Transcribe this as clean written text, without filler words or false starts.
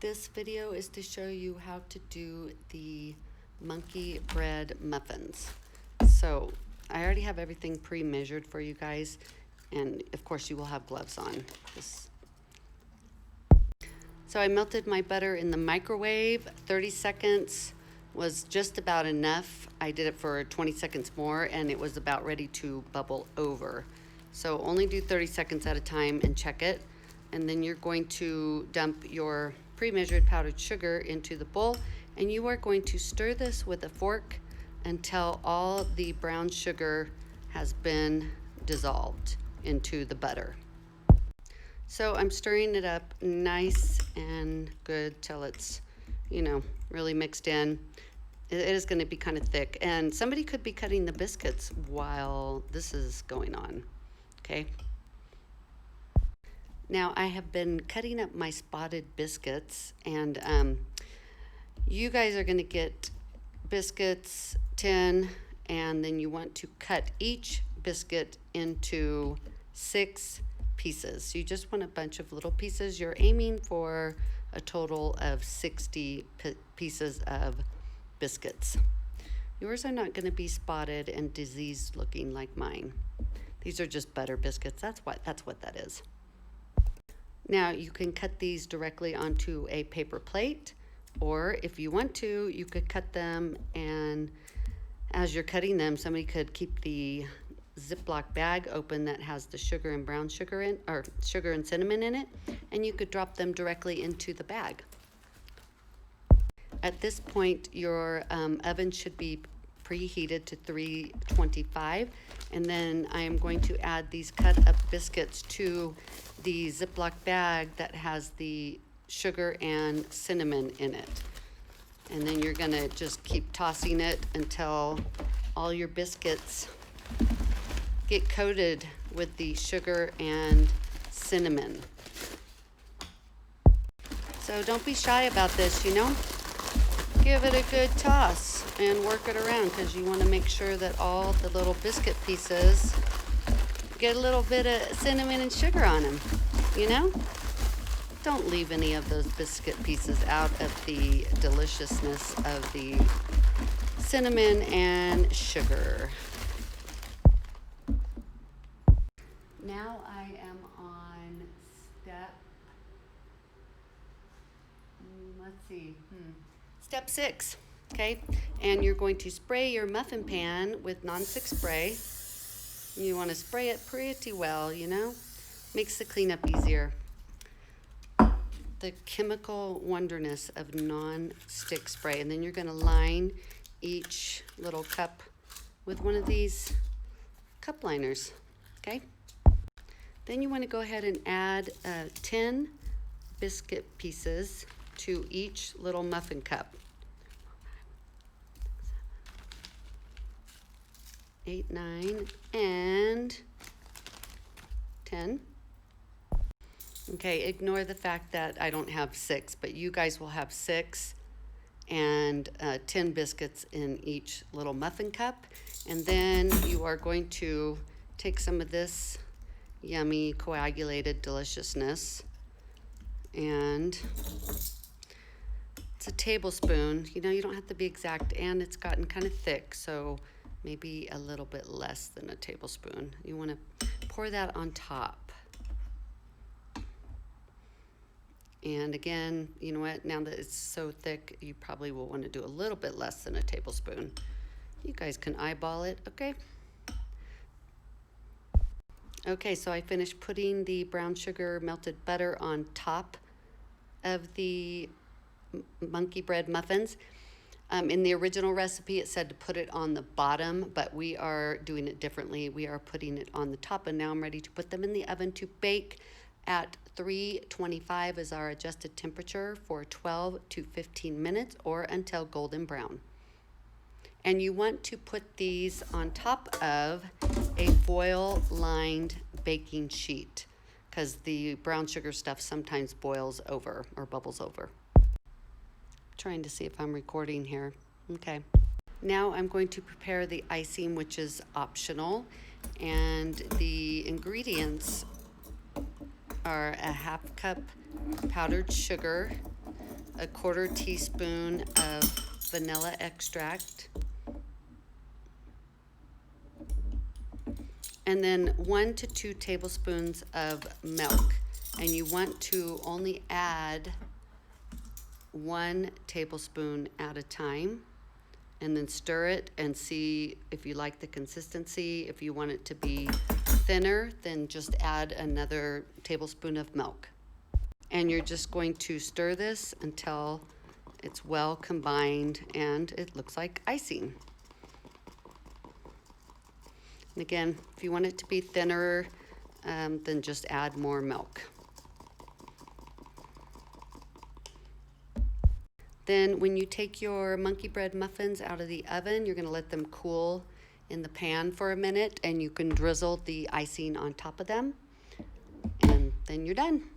This video is to show you how to do the monkey bread muffins. So I already have everything pre-measured for you guys, and of course you will have gloves on. So I melted my butter in the microwave. 30 seconds was just about enough. I did it for 20 seconds more and it was about ready to bubble over. So only do 30 seconds at a time and check it. And then you're going to dump your pre-measured powdered sugar into the bowl, and you are going to stir this with a fork until all the brown sugar has been dissolved into the butter. So I'm stirring it up nice and good till it's, really mixed in. It is going to be kind of thick, and somebody could be cutting the biscuits while this is going on, okay? Now I have been cutting up my spotted biscuits, and you guys are going to get biscuits 10, and then you want to cut each biscuit into 6 pieces. So you just want a bunch of little pieces. You're aiming for a total of 60 pieces of biscuits. Yours are not going to be spotted and diseased looking like mine. These are just butter biscuits. That's what that is. Now you can cut these directly onto a paper plate, or if you want to, you could cut them, and as you're cutting them, somebody could keep the Ziploc bag open that has the sugar and brown sugar in, or sugar and cinnamon in it, and you could drop them directly into the bag. At this point, your oven should be preheated to 325, and then I am going to add these cut up biscuits to the Ziploc bag that has the sugar and cinnamon in it. And then you're gonna just keep tossing it until all your biscuits get coated with the sugar and cinnamon. So don't be shy about this, Give it a good toss and work it around, because you want to make sure that all the little biscuit pieces get a little bit of cinnamon and sugar on them, Don't leave any of those biscuit pieces out of the deliciousness of the cinnamon and sugar. Now I am on step 6, okay? And you're going to spray your muffin pan with non-stick spray. You want to spray it pretty well, Makes the cleanup easier. The chemical wonderness of non-stick spray. And then you're going to line each little cup with one of these cup liners, okay? Then you want to go ahead and add 10 biscuit pieces to each little muffin cup. 8, 9, and 10. Okay, ignore the fact that I don't have 6, but you guys will have 6 and 10 biscuits in each little muffin cup. And then you are going to take some of this yummy coagulated deliciousness, and it's a tablespoon. You don't have to be exact, and it's gotten kind of thick, so maybe a little bit less than a tablespoon. You want to pour that on top. And again, you know what? Now that it's so thick, you probably will want to do a little bit less than a tablespoon. You guys can eyeball it, okay? Okay, so I finished putting the brown sugar melted butter on top of the monkey bread muffins. In the original recipe, it said to put it on the bottom, but we are doing it differently. We are putting it on the top, and now I'm ready to put them in the oven to bake at 325 is our adjusted temperature for 12 to 15 minutes, or until golden brown. And you want to put these on top of a foil-lined baking sheet, because the brown sugar stuff sometimes boils over or bubbles over. Trying to see if I'm recording here. Okay. Now I'm going to prepare the icing, which is optional, and the ingredients are a 1/2 cup powdered sugar, a 1/4 teaspoon of vanilla extract, and then 1 to 2 tablespoons of milk. And you want to only add 1 tablespoon at a time, and then stir it and see if you like the consistency. If you want it to be thinner, then just add another tablespoon of milk. And you're just going to stir this until it's well combined and it looks like icing. And again, if you want it to be thinner, then just add more milk. Then when you take your monkey bread muffins out of the oven, you're going to let them cool in the pan for a minute, and you can drizzle the icing on top of them, and then you're done.